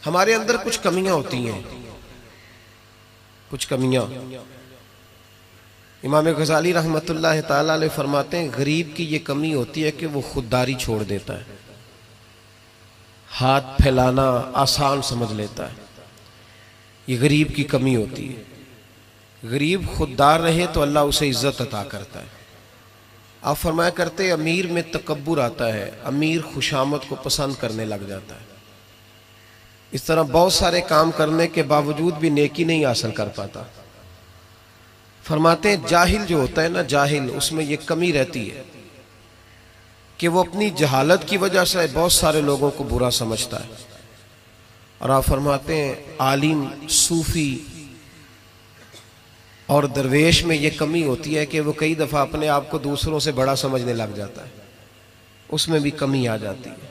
हमारे अंदर कुछ कमियां होती हैं, कुछ कमियां। इमाम गजाली रहमतुल्लाह ताला अलैह फरमाते हैं गरीब की ये कमी होती है कि वो खुददारी छोड़ देता है, हाथ फैलाना आसान समझ लेता है। ये गरीब की कमी होती है। गरीब खुददार रहे तो अल्लाह उसे इज्जत अता करता है। आप फरमाया करते अमीर में तकब्बुर आता है, अमीर खुशामद को पसंद करने लग जाता है। इस तरह बहुत सारे काम करने के बावजूद भी नेकी नहीं हासिल कर पाता। फरमाते हैं जाहिल जो होता है ना, जाहिल, उसमें ये कमी रहती है कि वो अपनी जहालत की वजह से बहुत सारे लोगों को बुरा समझता है। और आप फरमाते हैं आलिम, सूफी और दरवेश में ये कमी होती है कि वो कई दफ़ा अपने आप को दूसरों से बड़ा समझने लग जाता है, उसमें भी कमी आ जाती है।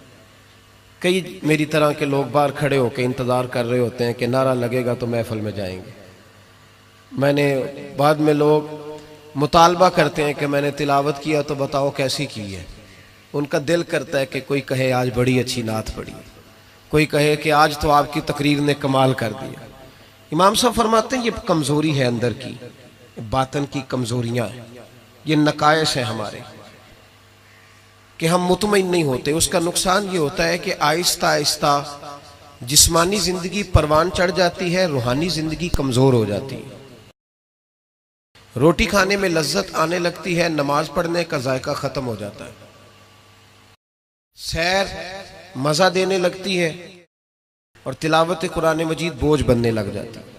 कई मेरी तरह के लोग बाहर खड़े होकर इंतज़ार कर रहे होते हैं कि नारा लगेगा तो महफिल में जाएंगे। मैंने बाद में लोग मुतालबा करते हैं कि मैंने तिलावत किया तो बताओ कैसी की है। उनका दिल करता है कि कोई कहे आज बड़ी अच्छी नात पढ़ी, कोई कहे कि आज तो आपकी तकरीर ने कमाल कर दिया। इमाम साहब फरमाते हैं ये कमज़ोरी है अंदर की, बातन की कमज़ोरियाँ हैं, ये नकायश है हमारे कि हम मुतमईन नहीं होते। उसका नुकसान ये होता है कि आहिस्ता आहिस्ता जिस्मानी ज़िंदगी परवान चढ़ जाती है, रूहानी ज़िंदगी कमज़ोर हो जाती है। रोटी खाने में लज्जत आने लगती है, नमाज पढ़ने का जायका ख़त्म हो जाता है। सैर मज़ा देने लगती है और तिलावत कुरान मजीद बोझ बनने लग जाती है।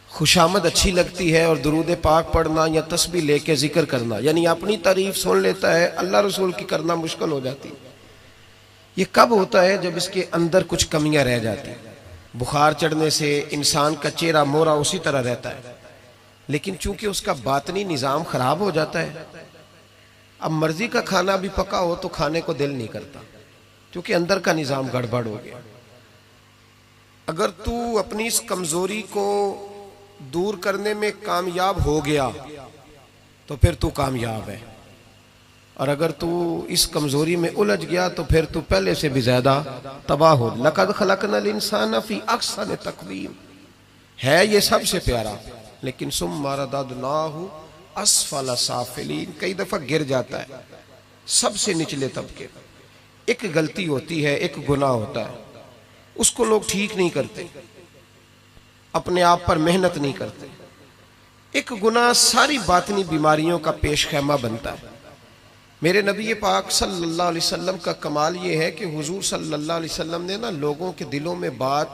खुशामद अच्छी लगती है और दुरूद पाक पढ़ना या तस्बीह लेके जिक्र करना, यानी अपनी तारीफ सुन लेता है, अल्लाह रसूल की करना मुश्किल हो जाती है। ये कब होता है? जब इसके अंदर कुछ कमियां रह जाती हैं। बुखार चढ़ने से इंसान का चेहरा मोहरा उसी तरह रहता है, लेकिन चूंकि उसका बातनी निज़ाम खराब हो जाता है, अब मर्जी का खाना भी पका हो तो खाने को दिल नहीं करता, क्योंकि अंदर का निज़ाम गड़बड़ हो गया। अगर तू अपनी इस कमजोरी को दूर करने में कामयाब हो गया तो फिर तू कामयाब है, और अगर तू इस कमजोरी में उलझ गया तो फिर तू पहले से भी ज्यादा तबाह हो। लक़द ख़लक़नल इंसान फ़ी अहसन तक़वीम है ये सबसे प्यारा, लेकिन सुम्मा रददनाहु अस्फ़ल साफ़िलीन, कई दफा गिर जाता है सबसे निचले तबके। एक गलती होती है, एक गुनाह होता है, उसको लोग ठीक नहीं करते, अपने आप पर मेहनत नहीं करते। एक गुनाह सारी बातनी बीमारियों का पेश खैमा बनता है। मेरे नबी पाक सल्लल्लाहु अलैहि वसल्लम का कमाल ये है कि हुजूर सल्लल्लाहु अलैहि वसल्लम ने ना लोगों के दिलों में बात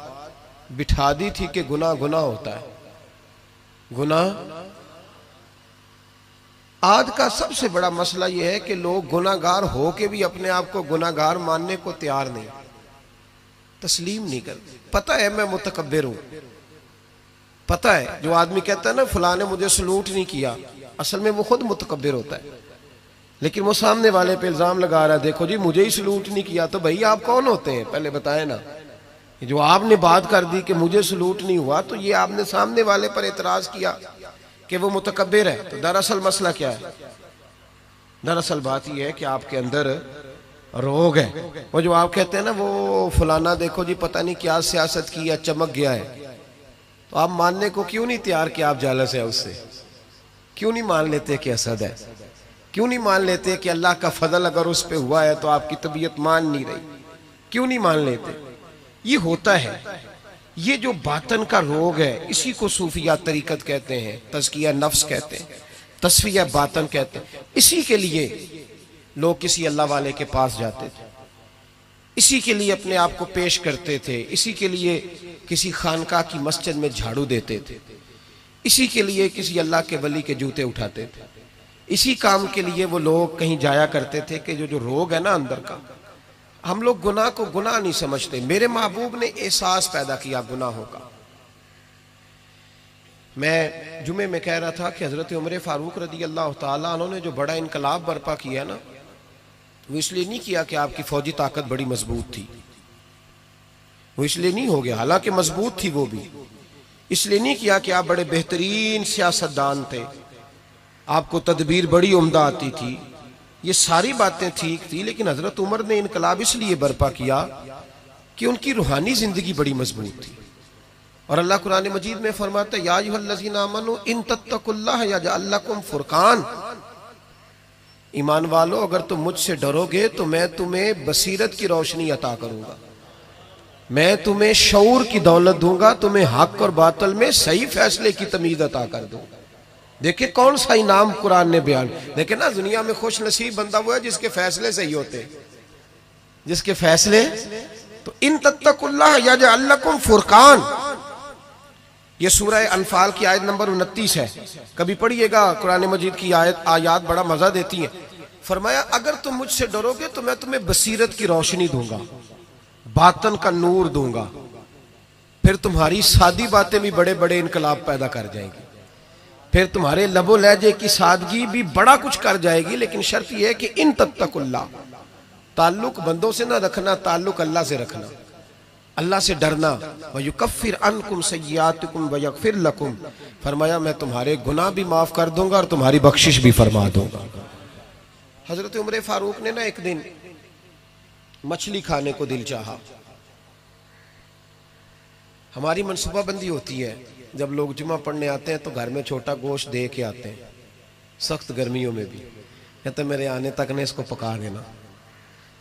बिठा दी थी कि गुनाह गुनाह होता है। गुनाह आज का सबसे बड़ा मसला यह है कि लोग गुनाहगार हो के भी अपने आप को गुनाहगार मानने को तैयार नहीं, तस्लीम नहीं करते। पता है मैं मुतकब्बिर हूं, पता है, जो आदमी कहता है ना फलां ने मुझे सलूट नहीं किया, असल में वो खुद मुतकब्बिर होता है, लेकिन वो सामने वाले पे इल्जाम लगा रहा है, देखो जी मुझे ही सलूट नहीं किया। तो भाई आप कौन होते हैं पहले बताए ना। जो आपने बात कर दी कि मुझे सलूट नहीं हुआ, तो ये आपने सामने वाले पर एतराज किया कि वो मुतकब्बिर है। तो दरअसल मसला क्या है? दरअसल बात यह है कि आपके अंदर रोग है। वो जो आप कहते हैं ना वो फलाना देखो जी पता नहीं क्या सियासत की या चमक गया है, तो आप मानने को क्यों नहीं तैयार कि आप जालस है उससे? क्यों नहीं मान लेते कि असद है? क्यों नहीं मान लेते कि अल्लाह का फजल अगर उस पर हुआ है तो आपकी तबीयत मान नहीं रही? क्यों नहीं मान लेते? ये होता है, ये जो बातन का रोग है, इसी को सूफिया तरीकत कहते हैं, तज़किया नफ्स कहते हैं, तस्फिया बातन कहते हैं। इसी के लिए लोग किसी अल्लाह वाले के पास जाते थे, इसी के लिए अपने आप को पेश करते थे, इसी के लिए किसी खानका की मस्जिद में झाड़ू देते थे, इसी के लिए किसी अल्लाह के वली के जूते उठाते थे। इसी काम के लिए वो लोग कहीं जाया करते थे कि जो रोग है ना अंदर का, हम लोग गुनाह को गुनाह नहीं समझते। मेरे महबूब ने एहसास पैदा किया गुनाहों का। मैं जुमे में कह रहा था कि हजरत उमर फारूक रदी अल्लाह ताला अन्हु ने जो बड़ा इनकलाब बर्पा किया ना, वो इसलिए नहीं किया कि आपकी फौजी ताकत बड़ी मजबूत थी, वो इसलिए नहीं हो गया, हालांकि मजबूत थी वो भी। इसलिए नहीं किया कि आप बड़े बेहतरीन सियासतदान थे, आपको तदबीर बड़ी उम्दा आती थी, ये सारी बातें ठीक थी, लेकिन हजरत उमर ने इनकलाब इसलिए बर्पा किया कि उनकी रूहानी जिंदगी बड़ी मजबूत थी। और अल्लाह कुरान मजीद में फरमाता है, या अय्युहल्लज़ीना आमनू इन तत्तकुल्लाह यजअल लकुम फुरकान, ईमान वालो अगर तुम मुझसे डरोगे तो मैं तुम्हें बसीरत की रोशनी अता करूंगा, मैं तुम्हें शऊर की दौलत दूंगा, तुम्हें हक और बातिल में सही फैसले की तमीज अता कर दूंगा। देखिए कौन सा इनाम कुरान ने बयान। देखे ना, दुनिया में खुश नसीब बंदा वो है जिसके फैसले सही होते, जिसके फैसले। तो इन तत्तकुल्लाह यजअल लकुम फुरकान, ये सूरह अनफाल की आयत नंबर 29 है। कभी पढ़िएगा, कुरान मजीद की आयत बड़ा मजा देती है। फरमाया अगर तुम मुझसे डरोगे तो मैं तुम्हें बसीरत की रोशनी दूंगा, बातन का नूर दूंगा, फिर तुम्हारी सादी बातें भी बड़े बड़े इनकलाब पैदा कर जाएंगी, फिर तुम्हारे लबो लहजे की सादगी भी बड़ा कुछ कर जाएगी। लेकिन शर्त यह है कि इन तत्तकुल्लाह, ताल्लुक बंदों से ना रखना, ताल्लुक अल्लाह से रखना, अल्लाह से डरना। व युकफ्फिर अन्कुम सय्यातिकुम व यगफिर लकुम, फरमाया मैं तुम्हारे गुनाह भी माफ कर दूंगा और तुम्हारी बख्शिश भी फरमा दूंगा। हजरत उमर फारूक ने ना एक दिन मछली खाने को दिल चाहा। हमारी मनसूबाबंदी होती है, जब लोग जुमा पढ़ने आते हैं तो घर में छोटा गोश्त दे के आते हैं, सख्त गर्मियों में भी, कहते मेरे आने तक ने इसको पका देना।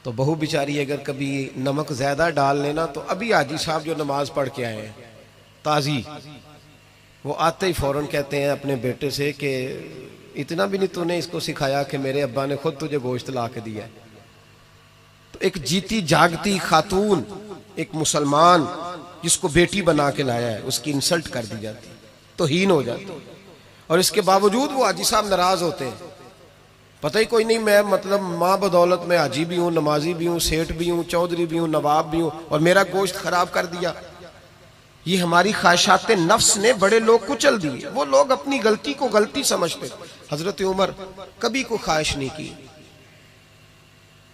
तो बहू बेचारी अगर कभी नमक ज्यादा डाल लेना तो अभी हाजी साहब जो नमाज पढ़ के आए हैं ताजी, वो आते ही फौरन कहते हैं अपने बेटे से कि इतना भी नहीं तूने इसको सिखाया कि मेरे अब्बा ने खुद तुझे गोश्त ला के दिया है। तो एक जीती जागती खातून, एक मुसलमान जिसको बेटी बना के लाया है, उसकी इंसल्ट कर दी जाती, तो हीन हो जाती, और इसके बावजूद वो हाजी साहब नाराज होते हैं। पता ही कोई नहीं, मैं मतलब माँ बदौलत में हाजी भी हूँ, नमाजी भी हूँ, सेठ भी हूँ, चौधरी भी हूँ, नवाब भी हूँ, और मेरा गोश्त खराब कर दिया। ये हमारी ख्वाहिशात नफ्स ने बड़े लोग कुचल दिए। वो लोग अपनी गलती को गलती समझते। हजरत उमर कभी को ख्वाहिश नहीं की,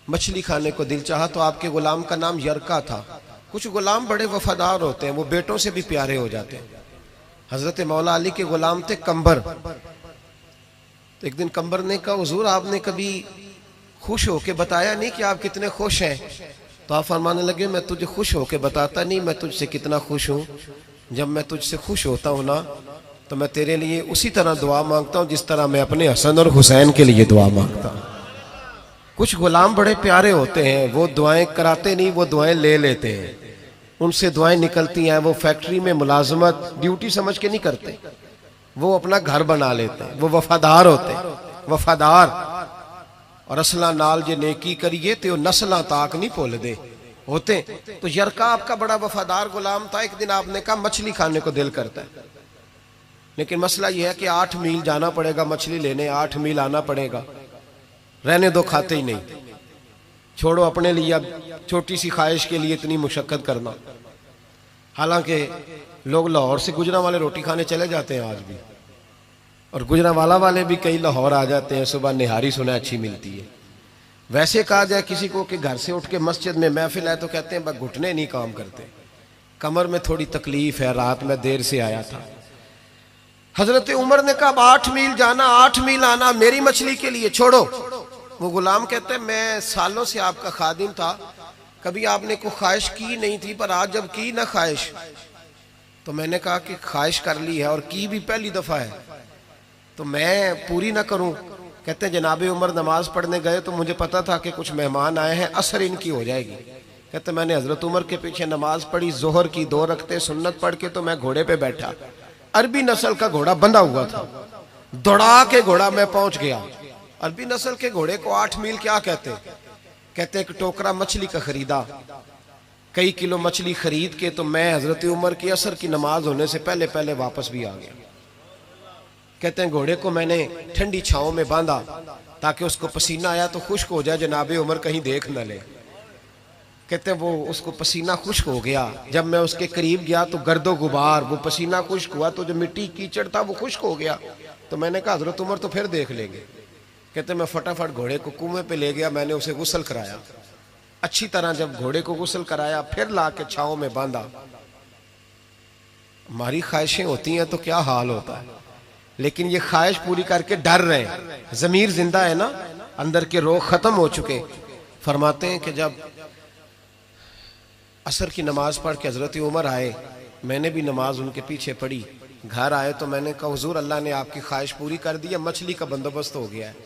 मछली खाने को दिल चाहा तो आपके गुलाम का नाम यरका था। कुछ गुलाम बड़े वफादार होते हैं, वो बेटों से भी प्यारे हो जाते हैं। हजरत मौला अली के गुलाम थे कंबर। तो एक दिन कंबर ने कहा, हुजूर आपने कभी खुश होके बताया नहीं कि आप कितने खुश हैं। तो आप फरमाने लगे, मैं तुझे खुश होके बताता नहीं मैं तुझसे कितना खुश हूँ। जब मैं तुझसे खुश होता हूँ ना तो मैं तेरे लिए उसी तरह दुआ मांगता हूँ जिस तरह मैं अपने हसन और हुसैन के लिए दुआ मांगता हूँ। कुछ गुलाम बड़े प्यारे होते हैं, वो दुआएं कराते नहीं, वो दुआएं ले लेते हैं। उनसे दुआएं निकलती हैं, वो फैक्ट्री में मुलाजमत ड्यूटी समझ के नहीं करते, वो अपना घर बना लेते हैं। वो वफादार होते हैं, वफादार। और असला नाल जे नेकी करिए तो नस्ला ताक नहीं भूल दे होते। तो यरका आपका बड़ा वफादार गुलाम था। एक दिन आपने कहा मछली खाने को दिल करता है, लेकिन मसला यह है कि 8 मील जाना पड़ेगा मछली लेने, 8 मील आना पड़ेगा। रहने दो, खाते ही नहीं, छोड़ो अपने लिए अब छोटी सी ख्वाहिश के लिए इतनी मुशक्कत करना। हालांकि लोग लाहौर से गुजरांवाला रोटी खाने चले जाते हैं आज भी, और गुजरांवाला वाले भी कई लाहौर आ जाते हैं, सुबह निहारी सुना अच्छी मिलती है। वैसे कहा जाए किसी को कि घर से उठ के मस्जिद में महफिल है तो कहते हैं बस घुटने नहीं काम करते, कमर में थोड़ी तकलीफ है, रात में देर से आया था। हजरत उमर ने कहा 8 मील जाना 8 मील आना मेरी मछली के लिए, छोड़ो। वो गुलाम कहते हैं मैं सालों से आपका खादिम था, कभी आपने कोई ख्वाहिश की नहीं थी, पर आज जब की ना ख्वाहिश तो मैंने कहा कि ख्वाहिश कर ली है और की भी पहली दफा है तो मैं पूरी ना करूं। कहते हैं जनाबे उमर नमाज पढ़ने गए तो मुझे पता था कि कुछ मेहमान आए हैं, असर इनकी हो जाएगी। कहते मैंने हजरत उमर के पीछे नमाज पढ़ी, जोहर की 2 रकते सुन्नत पढ़ के तो मैं घोड़े पे बैठा, अरबी नस्ल का घोड़ा बंधा हुआ था, दौड़ा के घोड़ा मैं पहुंच गया। अरबी नस्ल के घोड़े को 8 मील क्या कहते? कहते एक टोकरा मछली का खरीदा, कई किलो मछली खरीद के तो मैं हजरत उमर की असर की नमाज होने से पहले पहले वापस भी आ गया। कहते हैं घोड़े को मैंने ठंडी छांव में बांधा ताकि उसको पसीना आया तो खुश्क हो जाए, जनाबे उमर कहीं देख न ले। कहते हैं वो उसको पसीना खुश्क हो गया, जब मैं उसके करीब गया तो गर्दो गुबार, वो पसीना खुश्क हुआ तो जो मिट्टी कीचड़ था वो खुश्क हो गया। तो मैंने कहा हजरत उमर तो फिर देख लेंगे। कहते मैं फटाफट घोड़े को कुएं पे ले गया, मैंने उसे गुस्ल कराया अच्छी तरह। जब घोड़े को गुस्ल कराया फिर ला के छांव में बांधा। हमारी ख्वाहिशें होती हैं तो क्या हाल होता है, लेकिन ये ख्वाहिश पूरी करके डर रहे हैं, जमीर जिंदा है ना, अंदर के रोग खत्म हो चुके। फरमाते हैं कि जब असर की नमाज पढ़ के हज़रत उमर आए, मैंने भी नमाज उनके पीछे पढ़ी। घर आए तो मैंने कहा हुजूर अल्लाह ने आपकी ख्वाहिश पूरी कर दी है, मछली का बंदोबस्त हो गया है,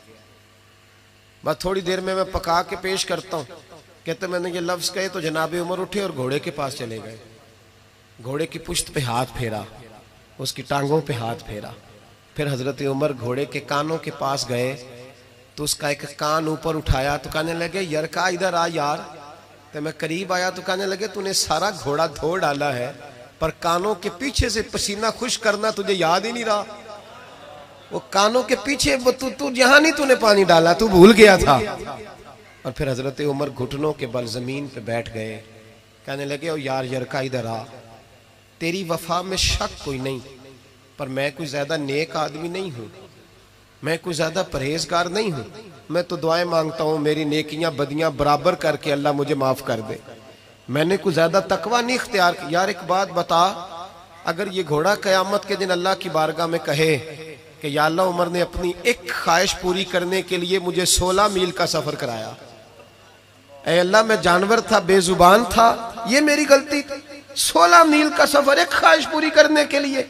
बस थोड़ी देर में मैं पका के पेश करता हूँ। कहते मैंने ये लफ्ज़ कहे तो जनाब उमर उठे और घोड़े के पास चले गए। घोड़े की पुश्त पे हाथ फेरा, उसकी टांगों पे हाथ फेरा। फिर हज़रत उमर घोड़े के कानों के पास गए तो उसका एक कान ऊपर उठाया तो कहने लगे यरका इधर आ यार। तो मैं करीब आया तो कहने लगे तूने सारा घोड़ा धो डाला है पर कानों के पीछे से पसीना खुश करना तुझे याद ही नहीं रहा। वो कानों के पीछे वो तू यहाँ नहीं तूने पानी डाला, तू भूल गया था। और फिर हज़रत उमर घुटनों के बल ज़मीन पे बैठ गए। कहने लगे ओ यार यरका इधर आ, तेरी वफा में शक कोई नहीं पर मैं कोई ज़्यादा नेक आदमी नहीं हूँ, मैं कोई ज़्यादा परहेजगार नहीं हूँ। मैं तो दुआएं मांगता हूँ मेरी नेकियां बदियां बराबर करके अल्लाह मुझे माफ़ कर दे। मैंने कोई ज़्यादा तकवा नहीं इख्तियार किया। यार एक बात बता, अगर ये घोड़ा क़यामत के दिन अल्लाह की बारगाह में कहे कि या अल्लाह उमर ने अपनी एक ख्वाहिश पूरी करने के लिए मुझे 16 मील का सफ़र कराया, ऐ अल्लाह मैं जानवर था, बेजुबान था, ये मेरी गलती थी, 16 मील का सफ़र एक ख्वाहिश पूरी करने के लिए।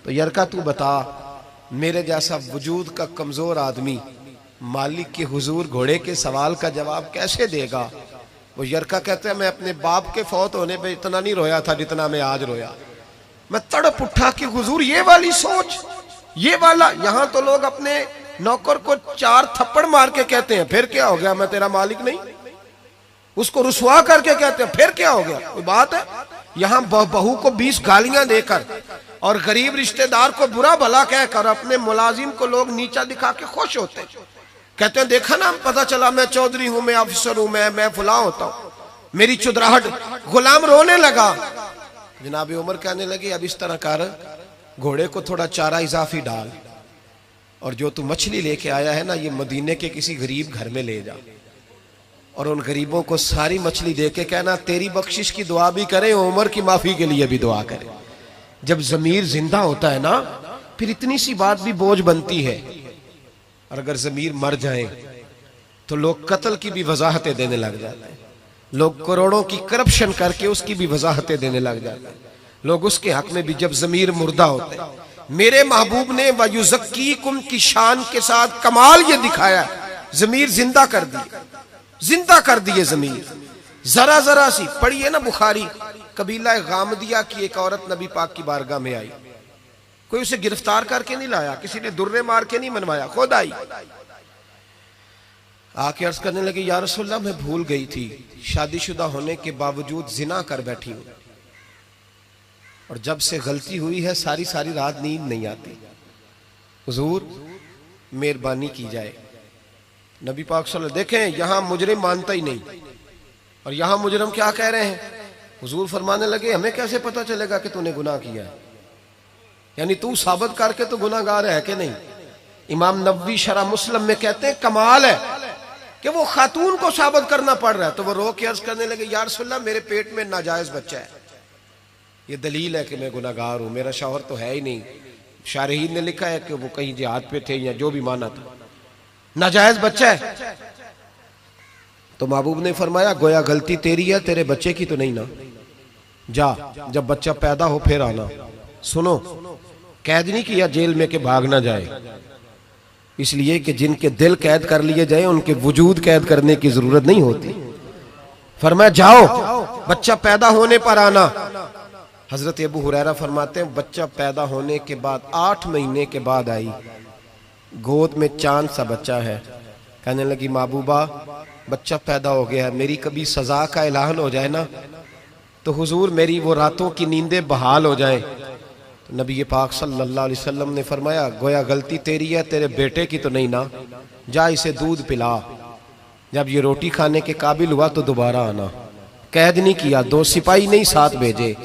तो यरका तू बता, मेरे जैसा वजूद का कमज़ोर आदमी मालिक के हुजूर घोड़े के सवाल का जवाब कैसे देगा। वो यरका कहते हैं मैं अपने बाप के फौत होने पे इतना नहीं रोया था जितना मैं आज रोया। मैं तड़प उठा कि हुजूर ये वाली सोच, ये वाला। यहाँ तो लोग अपने नौकर को 4 थप्पड़ मार के कहते हैं फिर क्या हो गया, मैं तेरा मालिक नहीं। उसको रुसवा करके कहते हैं फिर क्या हो गया, कोई बात है। यहाँ बहू को 20 गालियां देकर और गरीब रिश्तेदार को बुरा भला कहकर अपने मुलाजिम को लोग नीचा दिखा के खुश होते हैं। कहते हैं देखा ना, पता चला मैं चौधरी हूं, मैं अफसर हूं, मैं फुला होता हूं, मेरी चुदराहट। गुलाम रोने लगा। जनाब उमर कहने लगे अब इस तरह कर, घोड़े को थोड़ा चारा इजाफी डाल और जो तू मछली लेके आया है ना ये मदीने के किसी गरीब घर में ले जा और उन गरीबों को सारी मछली दे के कहना तेरी बख्शिश की दुआ भी करें, उमर की माफी के लिए भी दुआ करें। जब जमीर जिंदा होता है ना फिर इतनी सी बात भी बोझ बनती है, और अगर जमीर मर जाए तो लोग कत्ल की भी वजाहतें देने लग जाते हैं, लोग करोड़ों की करप्शन करके उसकी भी वजाहतें देने लग जाते हैं, लोग उसके हक में भी जब जमीर मुर्दा होते हैं। मेरे महबूब ने वयुज़क्कीकुम की शान के साथ कमाल ये दिखाया, जमीर जिंदा कर दी, जिंदा कर दिए जमीर। जरा जरा सी पढ़िए ना बुखारी, कबीला गामदिया की एक औरत नबी पाक की बारगाह में आई, कोई उसे गिरफ्तार करके नहीं लाया, किसी ने दुर्रे मार के नहीं मनवाया, खुद आई। आके अर्ज करने लगी या रसूलल्लाह मैं भूल गई थी, शादीशुदा होने के बावजूद जिना कर बैठी हूं और जब से गलती हुई है सारी सारी रात नींद नहीं आती, हुजूर मेहरबानी की जाए। नबी पाक सल्लल्लाहु अलैहि वसल्लम देखें यहां मुजरिम मानता ही नहीं और यहां मुजरिम क्या कह रहे हैं। हुजूर फरमाने लगे हमें कैसे पता चलेगा कि तूने गुनाह किया है, यानी तू साबित करके तो गुनाहगार है कि नहीं। इमाम नबवी शरह मुस्लिम में कहते हैं कमाल है कि वो खातून को साबित करना पड़ रहा है। तो वो रो के अर्ज करने लगे या रसूलल्लाह मेरे पेट में नाजायज बच्चा है, ये दलील है कि मैं गुनाहगार हूं, मेरा शौहर तो है ही नहीं। शारहीन ने लिखा है कि वो कहीं जिहाद पे थे या जो भी माना था, नाजायज बच्चा है। तो महबूब ने फरमाया गोया गलती तेरी है, तेरे बच्चे की तो नहीं ना, जा जब बच्चा पैदा हो फिर आना। सुनो कैद नहीं किया जेल में कि भाग ना जाए, इसलिए कि जिनके दिल कैद कर लिए जाए उनके वजूद कैद करने की जरूरत नहीं होती। फरमाया जाओ बच्चा पैदा होने पर आना। हजरत अबू हुरैरा फरमाते हैं बच्चा पैदा होने के बाद 8 महीने के बाद आई, गोद में चांद सा बच्चा है। कहने लगी महबूबा बच्चा पैदा हो गया है, मेरी कभी सजा का ऐलान हो जाए ना तो हुजूर मेरी वो रातों की नींदें बहाल हो जाए। तो नबी पाक सल्लल्लाहु अलैहि वसल्लम ने फरमाया गोया गलती तेरी है, तेरे बेटे की तो नहीं ना, जा इसे दूध पिला, जब ये रोटी खाने के काबिल हुआ तो दोबारा आना। कैद नहीं किया, 2 सिपाही नहीं साथ भेजे।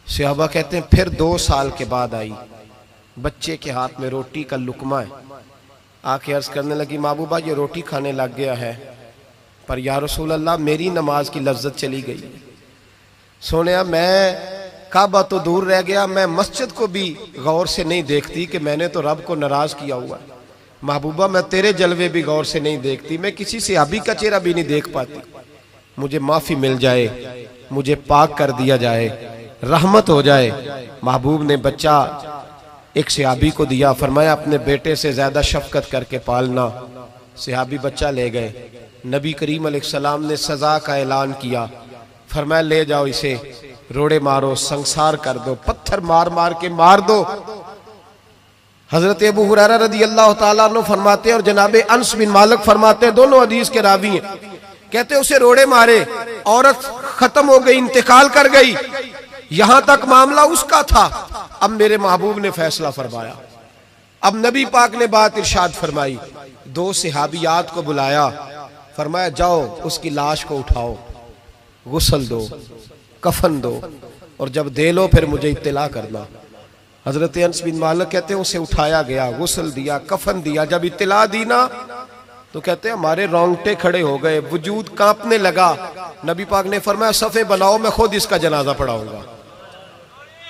सहाबा कहते हैं फिर 2 साल के बाद आई, बच्चे के हाथ में रोटी का लुकमा है। आके अर्ज करने लगी महबूबा ये रोटी खाने लग गया है पर या रसूल अल्लाह मेरी नमाज की लज्जत चली गई। सोनिया मैं काबा तो दूर रह गया, मैं मस्जिद को भी गौर से नहीं देखती कि मैंने तो रब को नाराज किया हुआ है। महबूबा मैं तेरे जलवे भी गौर से नहीं देखती, मैं किसी सहाबी का चेहरा भी नहीं देख पाती, मुझे माफ़ी मिल जाए, मुझे पाक कर दिया जाए, रहमत हो जाए। महबूब ने बच्चा एक सहाबी को दिया, फरमाया अपने बेटे से ज़्यादा शफकत करके पालना। सहाबी बच्चा ले गए। नबी करीम अलैहिस्सलाम ने सज़ा का ऐलान किया, फरमाया ले जाओ इसे, रोड़े मारो, संसार कर दो, पत्थर मार मार के मार दो। हजरत अबू हुरैरा रदी अल्लाह ताला अन्हु फरमाते हैं और जनाबे अनस बिन मालिक फरमाते हैं, दोनों हदीस के रावी हैं, कहते उसे रोड़े मारे, औरत खत्म हो गई, इंतकाल कर गई, यहां तक मामला उसका था। अब मेरे महबूब ने फैसला फरमाया। अब नबी पाक ने बात इरशाद फरमाई, दो सहाबियात को बुलाया, फरमाया जाओ उसकी लाश को उठाओ, गुस्ल दो, कफन दो, और जब दे लो फिर मुझे इत्तला करना। हजरत अनस बिन मालिक कहते हैं उसे उठाया गया, गुस्ल दिया, कफन दिया, जब इत्तला दी ना तो कहते हैं हमारे रोंगटे खड़े हो गए, वजूद कांपने लगा। नबी पाक ने फरमाया सफ़े बनाओ, मैं खुद इसका जनाजा पढ़ाऊंगा,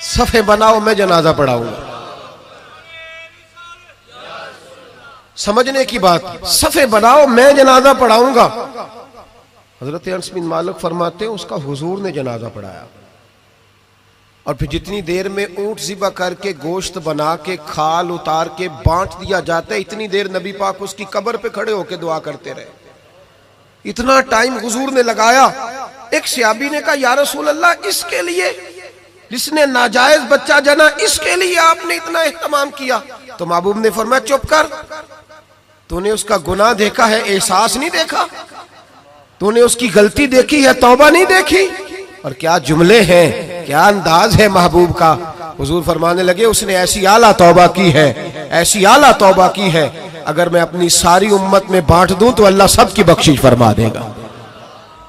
सफ़े बनाओ, मैं जनाजा पढ़ाऊंगा। समझने की बात, सफ़े बनाओ, मैं जनाजा पढ़ाऊंगा। हजरत अनस बिन मालिक फरमाते हैं उसका हुजूर ने जनाजा पढ़ाया, और फिर जितनी देर में ऊंट ज़िबा करके गोश्त बना के खाल उतार के बांट दिया जाता है, इतनी देर नबी पाक उसकी कब्र पे खड़े होकर दुआ करते रहे। इतना टाइम हुजूर ने लगाया। एक सहाबी ने कहा या रसूल अल्लाह, इसके लिए जिसने नाजायज बच्चा जना, इसके लिए आपने इतना एहतमाम किया? तो महबूब ने फरमाया चुप कर, तूने उसका गुनाह देखा है, एहसास नहीं देखा? तूने उसकी गलती देखी है, तौबा नहीं देखी? और क्या जुमले हैं, क्या अंदाज है महबूब का। हुजूर फरमाने लगे उसने ऐसी आला तौबा की है, ऐसी आला तौबा की है, अगर मैं अपनी सारी उम्मत में बांट दूं तो अल्लाह सबकी बख्शिश फरमा देगा।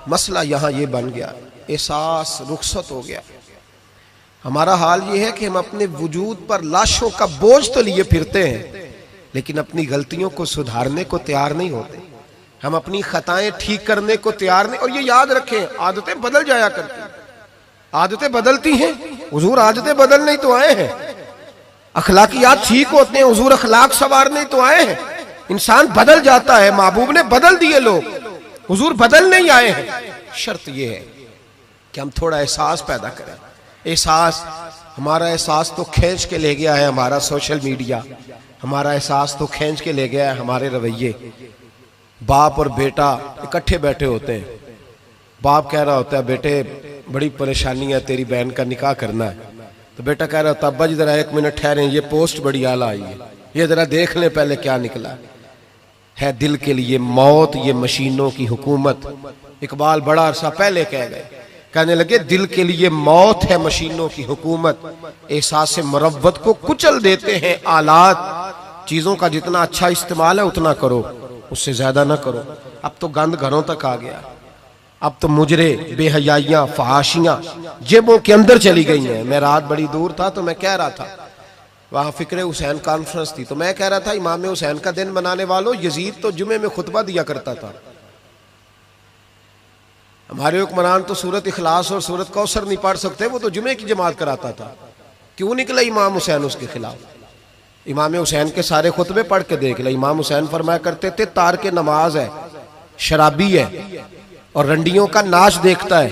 मसला यहां ये बन गया, एहसास रुखसत हो गया। हमारा हाल ये है कि हम अपने वजूद पर लाशों का बोझ तो लिए फिरते हैं, लेकिन अपनी गलतियों को सुधारने को तैयार नहीं होते। हम अपनी खताएं ठीक करने को तैयार नहीं। और ये याद रखें, आदतें बदल जाया करती हैं, आदतें बदलती हैं। हुजूर आदतें बदलने ही तो आए हैं, अखलाकियात ठीक होते हैं, हुजूर अखलाक संवारने तो आए हैं। इंसान बदल जाता है, महबूब ने बदल दिए लोग, हुजूर बदल नहीं आए हैं। शर्त यह है कि हम थोड़ा एहसास पैदा करें। एहसास, हमारा एहसास तो खींच के ले गया है हमारा सोशल मीडिया, हमारा एहसास तो खींच के ले गया है हमारे रवैये। बाप और बेटा इकट्ठे बैठे होते हैं, बाप कह रहा होता है बेटे बड़ी परेशानी है, तेरी बहन का निकाह करना है। तो बेटा कह रहा होता है अब्बा जी जरा एक मिनट ठहरें, ये पोस्ट बड़ी आला आई है, ये जरा देख लें पहले क्या निकला है। दिल के लिए मौत ये मशीनों की हुकूमत। इकबाल बड़ा अरसा पहले कह गए, कहने लगे दिल के लिए मौत है मशीनों की हुकूमत, एहसास से मुरव्वत को कुचल देते हैं आलात। चीजों का जितना अच्छा इस्तेमाल है उतना करो, उससे ज्यादा ना करो। अब तो गंद घरों तक आ गया, अब तो मुजरे, बेहयाइयां, फहाशियां जेबों के अंदर चली गई हैं। मैं रात बड़ी दूर था तो मैं कह रहा था, वहां फिक्रे हुसैन कॉन्फ्रेंस थी, तो मैं कह रहा था इमाम हुसैन का दिन मनाने वालों, यजीद तो जुमे में खुतबा दिया करता था, हमारे हुक्मरान तो सूरत इखलास और सूरत कौसर नहीं पढ़ सकते, वो तो जुमे की जमात कराता था। क्यों निकला इमाम हुसैन उसके खिलाफ? इमाम हुसैन के सारे खुतबे पढ़ के देख ले। इमाम हुसैन फरमाया करते थे तार के नमाज है, शराबी है और रंडियों का नाच देखता है,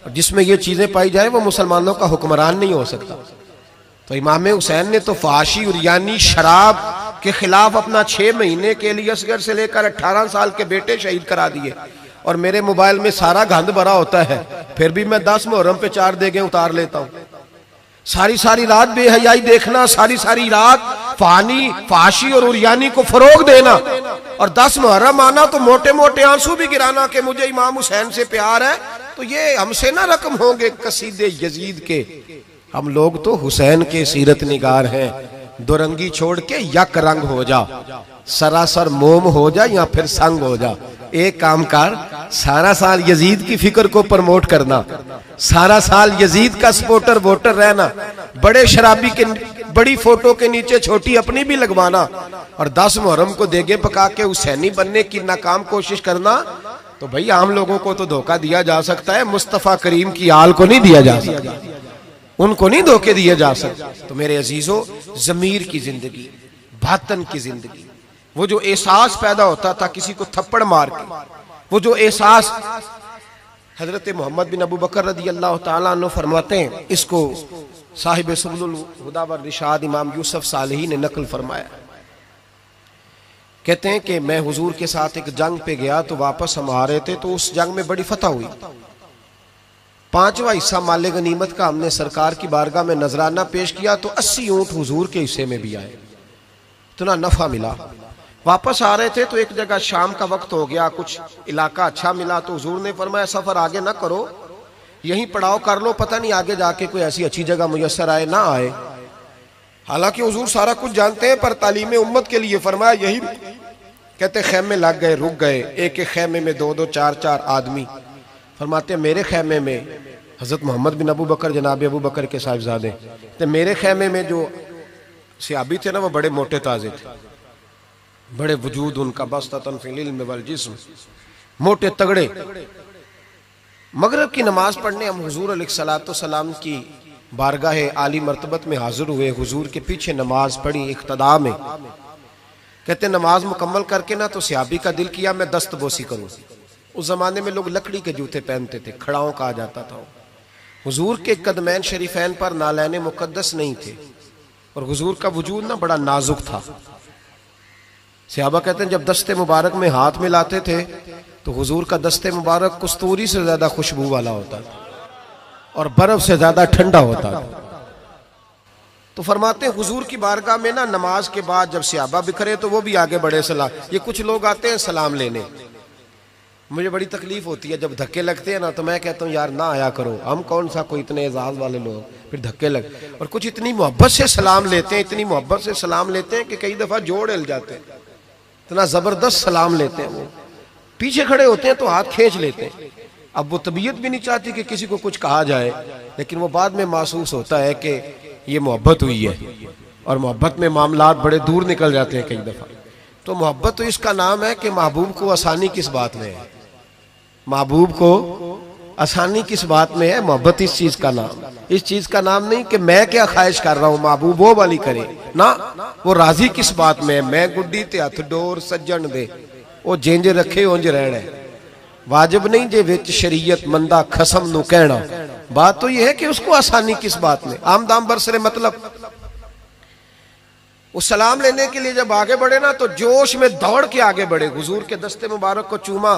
और जिसमें ये चीजें पाई जाए वो मुसलमानों का हुक्मरान नहीं हो सकता। तो इमाम हुसैन ने तो फाशी और यानी शराब के खिलाफ अपना 6 महीने के लिए असगर से लेकर 18 साल के बेटे शहीद करा दिए। और मेरे मोबाइल में सारा गंद भरा होता है, फिर भी मैं 10 मुहर्रम पे 4 देगे उतार लेता हूं। सारी सारी रात बेहयाई देखना, सारी सारी रात फानी, फाशी और उरियानी को फरोग देना, और 10 मुहर्रम आना तो मोटे मोटे आंसू भी गिराना कि मुझे इमाम हुसैन से प्यार है। तो ये हमसे ना रकम होंगे कसीदे यजीद के। हम लोग तो हुसैन के सीरत निगार हैं। दुरंगी छोड़ के यक रंग हो जा, सरासर मोम हो जा या फिर संग हो जा। एक काम कर, सारा साल यजीद की फिक्र को प्रमोट करना, सारा साल यजीद का सपोर्टर वोटर रहना, बड़े शराबी के बड़ी फोटो के नीचे छोटी अपनी भी लगवाना, और 10 मुहर्रम को देगे पका के हुसैनी बनने की नाकाम कोशिश करना। तो भाई आम लोगों को तो धोखा दिया जा सकता है, मुस्तफा करीम की आल को नहीं दिया जा सकता, उनको नहीं धोखे दिए जा सकते। तो मेरे अजीजों, जमीर की जिंदगी, बातन की जिंदगी, वो जो एहसास पैदा होता था किसी को थप्पड़ मार के, वो जो एहसास हजरत मोहम्मद बिन अबू बकर रदी अल्लाह ताला अन्हु फरमाते हैं, इसको साहिब सुबुल हुदा व रिशाद इमाम यूसुफ सालेही ने नकल फरमाया। कहते हैं कि मैं हुजूर के साथ एक जंग पे गया तो वापस हम आ रहे थे, तो उस जंग में बड़ी फतह हुई। 5वां हिस्सा माले गनीमत का हमने सरकार की बारगाह में नजराना पेश किया तो 80 ऊंट हुजूर के हिस्से में भी आए, इतना नफा मिला। वापस आ रहे थे तो एक जगह शाम का वक्त हो गया, कुछ इलाका अच्छा मिला तो हुजूर ने फरमाया सफर आगे ना करो, यहीं पड़ाव कर लो, पता नहीं आगे जाके कोई ऐसी अच्छी जगह मुयस्सर आए ना आए। हालांकि हुजूर सारा कुछ जानते हैं, पर तालीम उम्मत के लिए फरमाया यही। कहते खेमे लग गए, रुक गए। एक एक खेमे में 2-2 4-4 आदमी। फरमाते मेरे खेमे में हजरत मोहम्मद बिन अबू बकर जनाब अबू बकर के साहिबजादे, तो मेरे खेमे में जो सियाबी थे ना वो बड़े मोटे ताजे थे, बड़े वजूद उनका, बस्ततन फिल इल्म वल जिस्म, मोटे तगड़े। मगरिब की नमाज पढ़ने हम हुजूर अलैहिस्सलातु सलाम की बारगाह आली मर्तबत में हाजिर हुए। हुजूर के पीछे नमाज पढ़ी इक्तदा में। कहते नमाज मुकम्मल करके ना तो सियाबी का दिल किया मैं दस्तबोसी करूं। उस जमाने में लोग लकड़ी के जूते पहनते थे, खड़ाओं कहा जाता था। हुजूर के कदमैन शरीफैन पर नालैन मुकद्दस नहीं थे और हुजूर का वजूद ना बड़ा नाजुक था। सहाबा कहते हैं जब दस्ते मुबारक में हाथ मिलाते थे तो हुजूर का दस्ते मुबारक कस्तूरी से ज्यादा खुशबू वाला होता था और बर्फ से ज्यादा ठंडा होता था। तो फरमाते हैं हुजूर की बारगाह में ना नमाज के बाद जब सहाबा बिखरे तो वो भी आगे बढ़े सलाम। ये कुछ लोग आते हैं सलाम लेने, मुझे बड़ी तकलीफ होती है जब धक्के लगते हैं ना, तो मैं कहता हूँ यार ना आया करो, हम कौन सा कोई इतने एजाज वाले लोग, फिर धक्के लग। और कुछ इतनी मोहब्बत से सलाम लेते हैं, इतनी मोहब्बत से सलाम लेते हैं कि कई दफा जोड़ हिल जाते हैं, इतना जबरदस्त सलाम लेते हैं। वो पीछे खड़े होते हैं तो हाथ खींच लेते हैं। अब वो तबीयत भी नहीं चाहती कि किसी को कुछ कहा जाए, लेकिन वो बाद में महसूस होता है कि ये मोहब्बत हुई है और मोहब्बत में मामलात बड़े दूर निकल जाते हैं कई दफा। तो मोहब्बत तो इसका नाम है कि महबूब को आसानी किस बात में है, महबूब को आसानी किस बात में है। मोहब्बत इस चीज का नाम, इस चीज का नाम नहीं कि मैं क्या ख्वाहिश कर रहा हूं, महबूब वो वाली करे ना। वो राजी किस बात में है, मैं गुड्डी ते हथ डोर सज्जन दे, वो जिंज रखे उंज रहना है। वाजिब नहीं जे विच शरीयत मंदा खसम नु कहना। बात तो यह है कि उसको आसानी किस बात में, आम दाम बरसरे मतलब। वो सलाम लेने के लिए जब आगे बढ़े ना तो जोश में दौड़ के आगे बढ़े। हुजूर के दस्ते मुबारक को चूमा,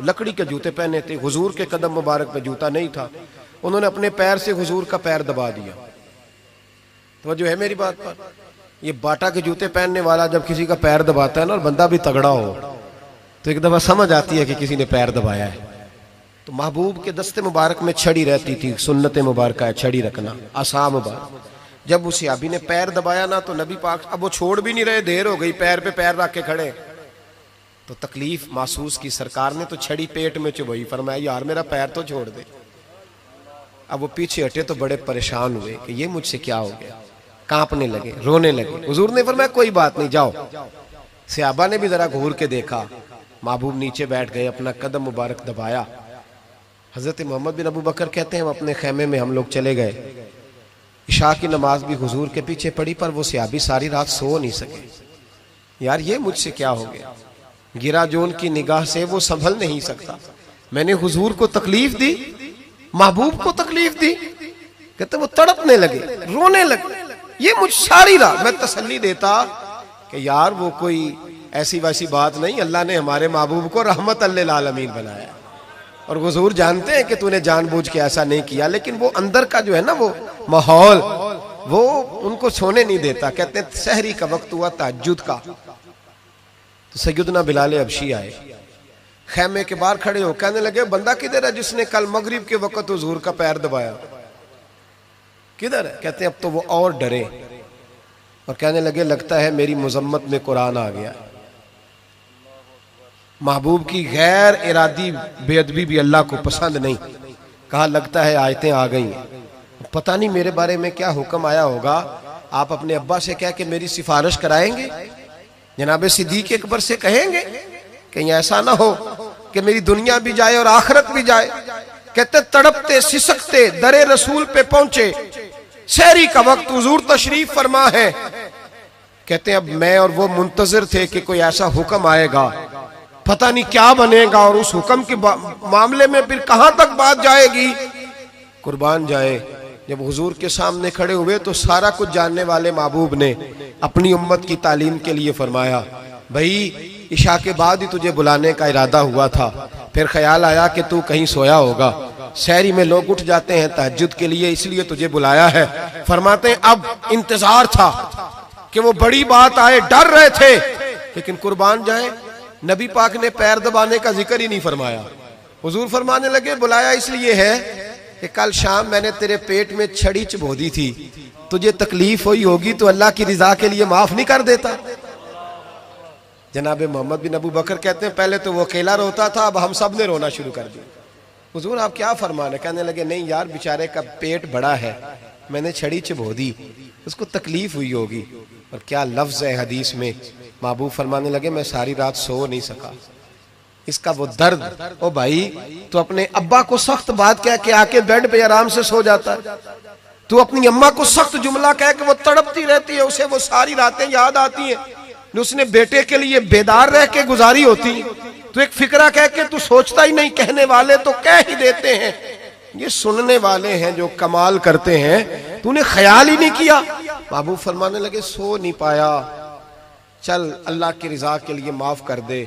लकड़ी के जूते पहने थे, हुजूर के कदम मुबारक पे जूता नहीं था, उन्होंने अपने पैर से हुजूर का पैर दबा दिया। तो जो है मेरी बात पर, ये बाटा के जूते पहनने वाला जब किसी का पैर दबाता है ना और बंदा भी तगड़ा हो तो एक दफा समझ आती है कि किसी ने पैर दबाया है। तो महबूब के दस्ते मुबारक में छड़ी रहती थी, सुन्नत मुबारक है छड़ी रखना, आसा मुबारक। जब उस सहाबी ने पैर दबाया ना तो नबी पाक, अब वो छोड़ भी नहीं रहे, देर हो गई, पैर पे पैर रख के खड़े, तो तकलीफ महसूस की। सरकार ने तो छड़ी पेट में चुभई, फरमाया यार मेरा पैर तो छोड़ दे। अब वो पीछे हटे तो बड़े परेशान हुए कि ये मुझसे क्या हो गया, कांपने लगे, रोने लगे। हुजूर ने फरमाया कोई बात नहीं जाओ। सहाबा ने भी जरा घूर के देखा, महबूब नीचे बैठ गए, अपना कदम मुबारक दबाया। हजरत मोहम्मद बिन अबू बकर कहते हैं हम अपने खेमे में हम लोग चले गए। इशा की नमाज भी हुजूर के पीछे पड़ी, पर वो सहाबी सारी रात सो नहीं सके। यार ये मुझसे क्या हो गया, गिरा जो उनकी निगाह से वो संभल नहीं सकता। मैंने हुजूर को तकलीफ दी, महबूब को तकलीफ दी। कहते वो तड़पने लगे, रोने लगे। ये मुझ सारी रात मैं तसल्ली देता कि यार वो कोई ऐसी वैसी बात नहीं, अल्लाह ने हमारे महबूब को रहमत लिल आलमीन बनाया और हुजूर जानते हैं कि तूने जानबूझ के ऐसा नहीं किया। लेकिन वो अंदर का जो है ना वो माहौल, वो उनको सोने नहीं देता। कहते हैं सहरी का वक्त हुआ तहज्जुद का, तो सैयदना बिलाल हबशी आए, खेमे के बाहर खड़े हो, कहने लगे बंदा किधर है जिसने कल मगरिब के वक्त हुजूर का पैर दबाया, किधर है? कहते हैं अब तो वो और डरे और कहने लगे लगता है मेरी मुजम्मत में कुरान आ गया। महबूब की गैर इरादी बेअदबी भी अल्लाह को पसंद नहीं। कहा लगता है आयतें आ गई, पता नहीं मेरे बारे में क्या हुक्म आया होगा, आप अपने अब्बा से कह के मेरी सिफारिश कराएंगे, जनाब सिद्दीक अकबर से कहेंगे, कहीं ऐसा ना हो कि मेरी दुनिया भी जाए और आखिरत भी जाए। कहते तड़पते सिसकते दरे रसूल पे पहुंचे, सहरी का वक्त, हुजूर तशरीफ फरमा है। कहते अब मैं और वो मुंतजिर थे कि कोई ऐसा हुक्म आएगा पता नहीं क्या बनेगा और उस हुक्म के मामले में फिर कहां तक बात जाएगी। कुर्बान जाए, जब हुजूर के सामने खड़े हुए तो सारा कुछ जानने वाले महबूब ने अपनी उम्मत की तालीम के लिए फरमाया, भाई इशा के बाद ही तुझे बुलाने का इरादा हुआ था, फिर ख्याल आया कि तू कहीं सोया होगा, शहरी में लोग उठ जाते हैं तहज्जुद के लिए, इसलिए तुझे बुलाया है। फरमाते हैं अब इंतजार था कि वो बड़ी बात आए, डर रहे थे, लेकिन कुर्बान जाए नबी पाक ने पैर दबाने का जिक्र ही नहीं फरमाया। हुजूर फरमाने लगे बुलाया इसलिए है कि कल शाम मैंने तेरे पेट में छड़ी चबो दी थी, तुझे तकलीफ हुई होगी तो अल्लाह की रिजा के लिए माफ नहीं कर देता। जनाब मोहम्मद बिन अबू बकर कहते हैं पहले तो वो अकेला रोता था, अब हम सब ने रोना शुरू कर दिया। हुजूर आप क्या फरमाने? कहने लगे नहीं यार, बेचारे का पेट बड़ा है, मैंने छड़ी चबो दी, उसको तकलीफ हुई होगी। और क्या लफ्ज है हदीस में, महबूब फरमाने लगे मैं सारी रात सो नहीं सका, इसका वो दर्द। ओ भाई तू अपने अब्बा को सख्त बात कह के आके बेड पे आराम से सो जाता है, तू अपनी अम्मा को सख्त जुमला कह के वो तड़पती रहती है, उसे वो सारी रातें याद आती हैं जो उसने बेटे के लिए बेदार रह के गुजारी होती। तो एक फिक्रा कह के तू सोचता ही नहीं, कहने वाले तो कह ही देते हैं, ये सुनने वाले हैं जो कमाल करते हैं, तूने ख्याल ही नहीं किया। महबूब फरमाने लगे सो नहीं पाया, चल अल्लाह की रिजा के लिए माफ कर दे।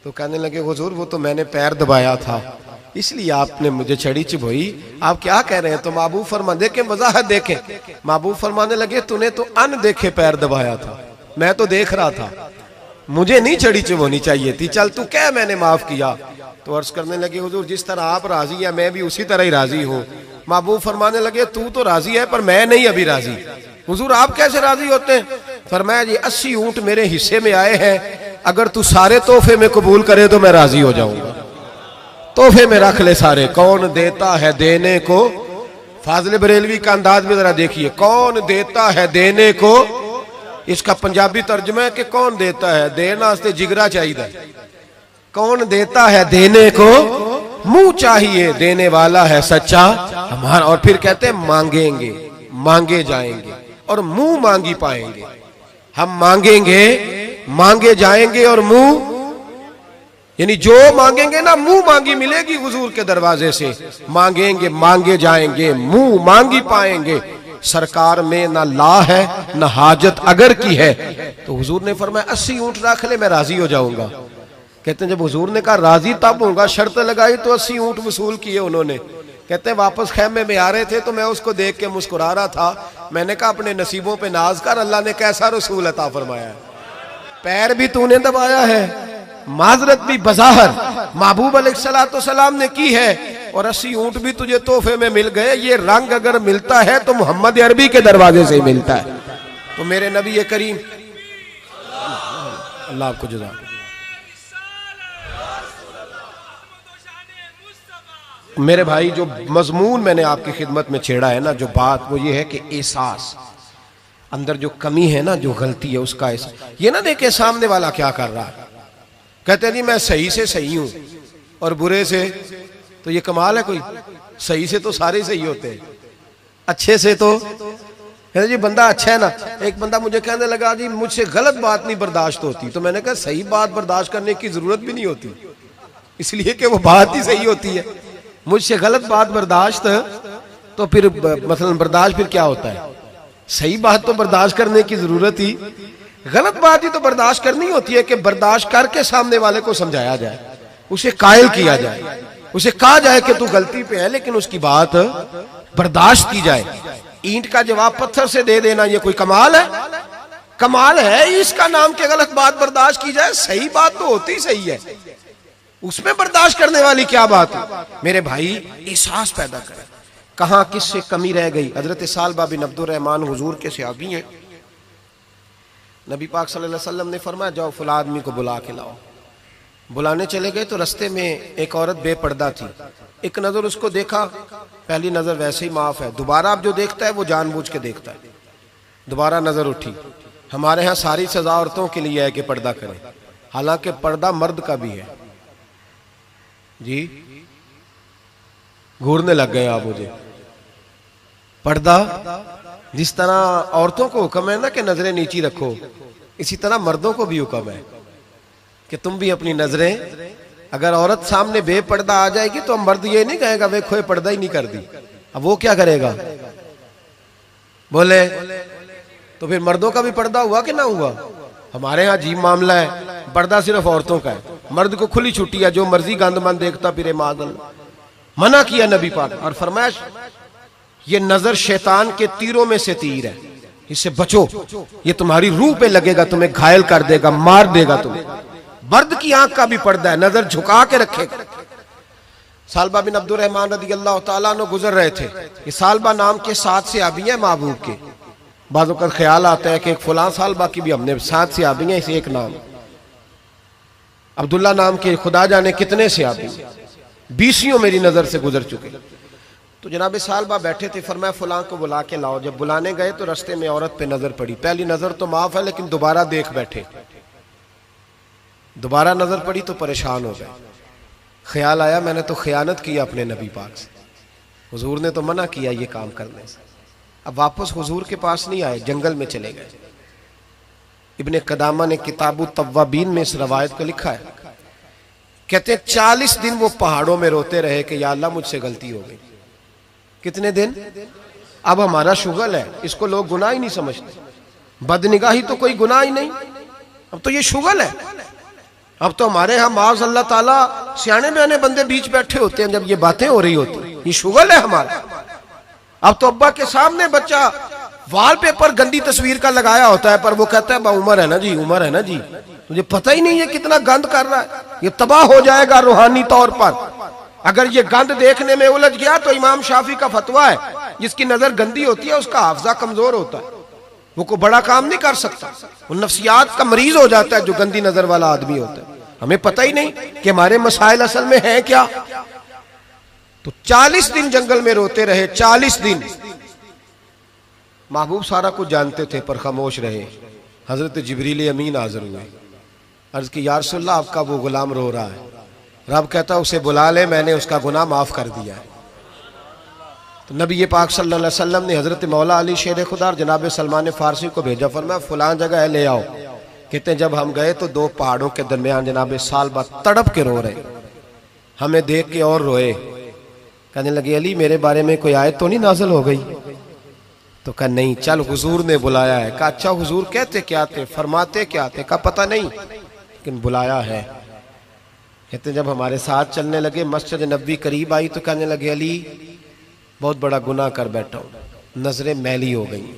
तो कहने लगे हुजूर वो तो मैंने पैर दबाया था इसलिए आपने मुझे छड़ी चबोई, आप क्या कह रहे हैं? तो महबूब फरमा देखे वजाहत देखे, महबूब फरमाने लगे तूने तो अन देखे पैर दबाया था, मैं तो देख रहा था, मुझे नहीं छड़ी चबोनी चाहिए थी, चल तू क्या मैंने माफ किया। तो अर्ज करने लगे हुजूर जिस तरह आप राजी है मैं भी उसी तरह ही राजी हूँ। महबूब फरमाने लगे तू तो राजी है पर मैं नहीं अभी राजी। हुजूर आप कैसे राजी होते हैं? फरमाया जी 80 ऊंट मेरे हिस्से में आए हैं, अगर तू सारे तोहफे में कबूल करे तो मैं राजी हो जाऊंगा, तोहफे में रख ले सारे। कौन देता है देने को, फाजिल बरेलवी का अंदाज में जरा देखिए, कौन देता है देने को, इसका पंजाबी तर्जुमा है कि कौन देता है देना वास्ते जिगरा चाहिए, कौन देता है देने को मुंह चाहिए, देने वाला है सच्चा हमारा। और फिर कहते हैं मांगेंगे मांगे जाएंगे और मुंह मांगी पाएंगे। हम मांगेंगे मांगे जाएंगे और मुंह, यानी जो मांगेंगे ना मुंह मांगी मिलेगी हुजूर के दरवाजे से, मांगेंगे मांगे जाएंगे मुंह मांगी पाएंगे। सरकार में ना ला है ना हाजत अगर की है। तो हुजूर ने फरमाया 80 ऊंट रख ले मैं राजी हो जाऊंगा। कहते हैं जब हुजूर ने कहा राजी तब होगा, शर्त लगाई तो 80 ऊंट वसूल किए उन्होंने। कहते हैं वापस खैमे में आ रहे थे तो मैं उसको देख के मुस्कुरा रहा था, मैंने कहा अपने नसीबों पे नाज कर, अल्लाह ने कैसा रसूल अता फरमाया है, पैर भी तूने दबाया है, माजरत भी बज़ाहर महबूब अलैहिस्सलाम ने की है, और 80 ऊंट भी तुझे तोहफे में मिल गए। ये रंग अगर मिलता है तो मोहम्मद अरबी के दरवाजे से मिलता है। तो मेरे नबी करीम अल्लाह आपको जज़ा। मेरे भाई जो मजमून मैंने आपकी खिदमत में छेड़ा है ना, जो बात वो ये है कि एहसास, अंदर जो कमी है ना, जो गलती है उसका एहसास। ये ना देखे सामने वाला क्या कर रहा है, कहते हैं जी मैं सही से सही हूं और बुरे से, तो ये कमाल है कोई? सही से तो सारे सही होते हैं, अच्छे से तो कहते जी बंदा अच्छा है ना। एक बंदा मुझे कहने लगा जी मुझसे गलत बात नहीं बर्दाश्त होती, तो मैंने कहा सही बात बर्दाश्त करने की जरूरत भी नहीं होती, इसलिए कि वो बात ही सही होती है। मुझसे गलत बात बर्दाश्त तो फिर मतलब बर्दाश्त फिर क्या होता है? सही बात तो बर्दाश्त करने की जरूरत ही, गलत बात ही तो बर्दाश्त करनी होती है कि बर्दाश्त करके सामने वाले को समझाया जाए, उसे कायल किया जाए, उसे कहा जाए कि तू गलती पे है, लेकिन उसकी बात बर्दाश्त की जाए। ईंट का जवाब पत्थर से दे देना ये कोई कमाल है? कमाल है इसका नाम कि गलत बात बर्दाश्त की जाए। सही बात तो होती सही है, उसमें बर्दाश्त करने वाली क्या बात है? मेरे भाई एहसास पैदा करें कहां किससे कमी रह गई। हजरत सालबा बिन अब्दुर्रहमान हुजूर के सहाबी हैं। नबी पाक सल्लल्लाहु अलैहि वसल्लम ने फरमाया जाओ फला आदमी को बुला के लाओ। बुलाने चले गए तो रास्ते में एक औरत बेपर्दा थी, एक नजर उसको देखा, पहली नजर वैसे ही माफ है, दोबारा अब जो देखता है वो जानबूझ के देखता है, दोबारा नजर उठी। हमारे यहाँ सारी सजा औरतों के लिए है कि पर्दा करें, हालांकि पर्दा मर्द का भी है जी। घूरने लग गए आप मुझे। पर्दा जिस तरह औरतों को हुक्म है ना कि नजरें नीची रखो, इसी तरह मर्दों को भी हुक्म है। कि तुम भी अपनी नजरें, अगर औरत सामने बेपर्दा आ जाएगी तो मर्द ये नहीं कहेगा वे खोए पर्दा ही नहीं कर दी, अब वो क्या करेगा? बोले तो फिर मर्दों का भी पर्दा हुआ कि ना हुआ? हमारे यहाँ अजीब मामला है, पर्दा सिर्फ औरतों का है, मर्द को खुली छुट्टी है, जो मर्जी गंदमंद देखता फिरे मादल। मना किया नबी पाक और फरमाया ये नजर शैतान के तीरों में से तीर है, इससे बचो, ये तुम्हारी रूह पे लगेगा, तुम्हें घायल कर देगा, मार देगा तुम्हें। मर्द की आंख का भी पर्दा है, नजर झुका के रखेगा। सालबा बिन अब्दुर्रहमान रज़ी अल्लाह तआला अन्हु गुजर रहे थे। ये सालबा नाम के 7 सहाबी हैं महबूब के। बाज़ों का ख्याल आता है कि एक फलां सालबा की भी हमने 7 सहाबी हैं, इसे एक नाम अब्दुल्ला नाम के खुदा जाने कितने सहाबी, 20 मेरी नजर से गुजर चुके। तो जनाब सालबा बैठे थे, फरमाया फलां को बुला के लाओ। जब बुलाने गए तो रास्ते में औरत पे नजर पड़ी, पहली नजर तो माफ है लेकिन दोबारा देख बैठे, दोबारा नजर पड़ी तो परेशान हो गए। ख्याल आया मैंने तो खयानत किया अपने नबी पाक से, हुजूर ने तो मना किया ये काम करने से। अब वापस हुजूर के पास नहीं आए, जंगल में चले गए। इब्ने कदामा ने किताबु तव्वाबीन में इस रवायत को लिखा है, कहते हैं 40 दिन वो पहाड़ों में रोते रहे कि या अल्लाह मुझसे गलती हो गई। कितने दिन? अब हमारा शुगल है, इसको लोग गुनाह ही नहीं समझते, बदनिगाही तो कोई गुनाह ही नहीं, अब तो ये शुगल है। अब तो हमारे यहाँ माज़ अल्लाह ताला सियाने बयाने बंदे बीच बैठे होते हैं, जब ये बातें हो रही होती, ये शुगल है हमारा। अब तो अब्बा के सामने बच्चा वॉलपेपर गंदी तस्वीर का लगाया होता है, पर वो कहता है उम्र है ना जी, उम्र है ना जी, मुझे पता ही नहीं है कितना गंद कर रहा है, ये तबाह हो जाएगा रूहानी तौर पर। अगर ये गंद देखने में उलझ गया तो इमाम शाफी का फतवा है, जिसकी नजर गंदी होती है उसका हाफजा कमजोर होता है, वो कोई बड़ा काम नहीं कर सकता, वो नफ्सियात का मरीज हो जाता है जो गंदी नजर वाला आदमी होता है। हमें पता ही नहीं कि हमारे मसाइल असल में है क्या। तो 40 दिन जंगल में रोते रहे, 40 दिन। महबूब सारा कुछ जानते थे पर खामोश रहे। हजरत जिब्रील अमीन हाजिर हुए, अर्ज की या रसूलल्लाह आपका वो गुलाम रो रहा है। रब कहता उसे बुला ले, मैंने उसका गुनाह माफ कर दिया है। तो नबी पाक सल्लल्लाहु अलैहि वसल्लम ने हजरत मौला अली शेर खुदा जनाब सलमान फारसी को भेजा, फरमाया फलां जगह है, ले आओ। कहते हैं जब हम गए तो 2 पहाड़ों के दरमियान जनाब सालबा तड़प के रो रहे, हमें देख के और रोए। कहने लगे अली मेरे बारे में कोई आयत तो नहीं नाज़िल हो गई? तो कहा नहीं, चल हुजूर ने बुलाया है। कहा अच्छा हुजूर कहते क्या थे, फरमाते क्या थे? कहा पता नहीं लेकिन बुलाया है। कहते जब हमारे साथ चलने लगे, मस्जिद नबवी करीब आई तो कहने लगे अली बहुत बड़ा गुनाह कर बैठा हूँ, नजरें मैली हो गई,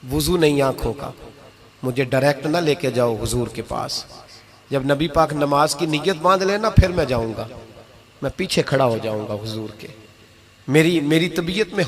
वुजू नहीं आंखों का, मुझे डायरेक्ट ना लेके जाओ हुजूर के पास। जब नबी पाक नमाज की नीयत बांध लेना फिर मैं जाऊंगा, मैं पीछे खड़ा हो जाऊंगा हुजूर के, मेरी तबीयत में